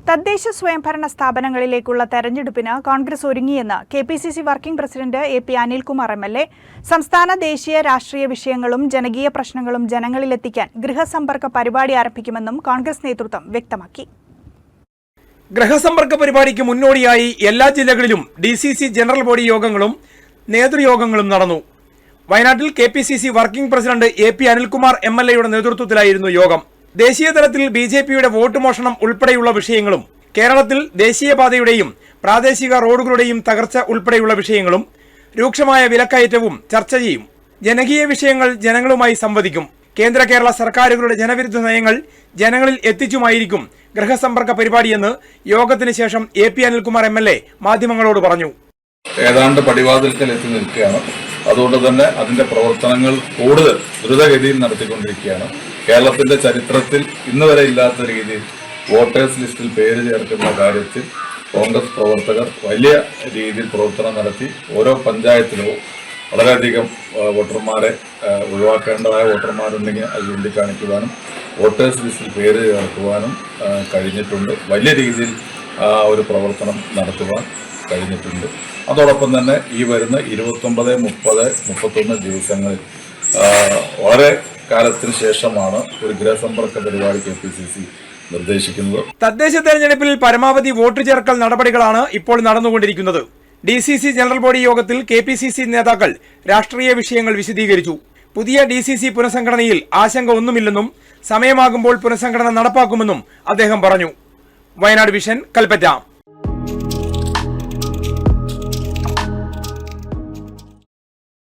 തദ്ദേശ സ്വയംഭരണ സ്ഥാപനങ്ങളിലേക്കുള്ള തെരഞ്ഞെടുപ്പിന് കോൺഗ്രസ് ഒരുങ്ങിയെന്ന് KPCC working president A P. Anilkumar MLA. സംസ്ഥാന ദേശീയ രാഷ്ട്രീയ വിഷയങ്ങളും ജനകീയ പ്രശ്നങ്ങളും ജനങ്ങളിലെത്തിക്കാൻ ഗൃഹസമ്പർക്ക പരിപാടി ആരംഭിക്കുമെന്നും കോൺഗ്രസ് നേതൃത്വം വ്യക്തമാക്കി. ഗൃഹസമ്പർക്ക പരിപാടിക്ക് മുന്നോടിയായി എല്ലാ ജില്ലകളിലും ഡിസിസി ജനറൽ ബോഡി യോഗങ്ങളും നേതൃയോഗങ്ങളും നടന്നു. വയനാട്ടിൽ KPCC working president A P. Anilkumar എം.എൽ.എയുടെ നേതൃത്വത്തിലായിരുന്നു യോഗം. ദേശീയ തലത്തിൽ ബിജെപിയുടെ വോട്ട് മോഷണം ഉൾപ്പെടെയുള്ള വിഷയങ്ങളും കേരളത്തിൽ ദേശീയപാതയുടെയും പ്രാദേശിക റോഡുകളുടെയും തകർച്ച ഉൾപ്പെടെയുള്ള വിഷയങ്ങളും രൂക്ഷമായ വിലക്കയറ്റവും ചർച്ച ചെയ്യും. ജനകീയ വിഷയങ്ങൾ ജനങ്ങളുമായി സംവദിക്കും. കേന്ദ്ര കേരള സർക്കാരുകളുടെ ജനവിരുദ്ധ നയങ്ങൾ ജനങ്ങളിൽ എത്തിച്ചുമായിരിക്കും ഗൃഹസമ്പർക്ക പരിപാടിയെന്ന് യോഗത്തിന് ശേഷം എ.പി. അനിൽകുമാർ എം.എൽ.എ. മാധ്യമങ്ങളോട് പറഞ്ഞു. ഏതാണ്ട് പടിവാതിൽക്കൽ എത്തി നിൽക്കുകയാണ്. അതുകൊണ്ട് തന്നെ അതിന്റെ പ്രവർത്തനങ്ങൾ കൂടുതൽ ദ്രുതഗതിയിൽ നടത്തിക്കൊണ്ടിരിക്കുകയാണ്. കേരളത്തിന്റെ ചരിത്രത്തിൽ ഇന്ന് വരെ ഇല്ലാത്ത രീതിയിൽ വോട്ടേഴ്സ് ലിസ്റ്റിൽ പേര് ചേർക്കുന്ന കാര്യത്തിൽ കോൺഗ്രസ് പ്രവർത്തകർ വലിയ രീതിയിൽ പ്രവർത്തനം നടത്തി. ഓരോ പഞ്ചായത്തിലും വളരെയധികം വോട്ടർമാരെ ഒഴിവാക്കേണ്ടതായ വോട്ടർമാരുണ്ടെങ്കിൽ അത് ചൂണ്ടിക്കാണിക്കുവാനും വോട്ടേഴ്സ് ലിസ്റ്റിൽ പേര് ചേർക്കുവാനും കഴിഞ്ഞിട്ടുണ്ട്. വലിയ രീതിയിൽ ഒരു പ്രവർത്തനം നടത്തുവാൻ കഴിഞ്ഞിട്ടുണ്ട്. അതോടൊപ്പം തന്നെ ഈ വരുന്ന 29, 30, 31 ദിവസങ്ങളിൽ വളരെ കാലത്തിന് ശേഷമാണ് ഒരു ഗൃഹസമ്പർക്ക പരിപാടി കെപിസിസി നിർദ്ദേശിക്കുന്നത്. തദ്ദേശ തെരഞ്ഞെടുപ്പിൽ പരമാവധി വോട്ട് ചേർക്കൽ നടപടികളാണ് ഇപ്പോൾ നടന്നുകൊണ്ടിരിക്കുന്നത്. ഡിസിസി ജനറൽ ബോഡി യോഗത്തിൽ കെപിസിസി നേതാക്കൾ രാഷ്ട്രീയ വിഷയങ്ങൾ വിശദീകരിച്ചു. പുതിയ ഡിസിസി പുനഃസംഘടനയിൽ ആശങ്ക ഒന്നുമില്ലെന്നും സമയമാകുമ്പോൾ പുനഃസംഘടന നടപ്പാക്കുമെന്നും അദ്ദേഹം പറഞ്ഞു. വയനാട് വിഷൻ, കൽപ്പറ്റ.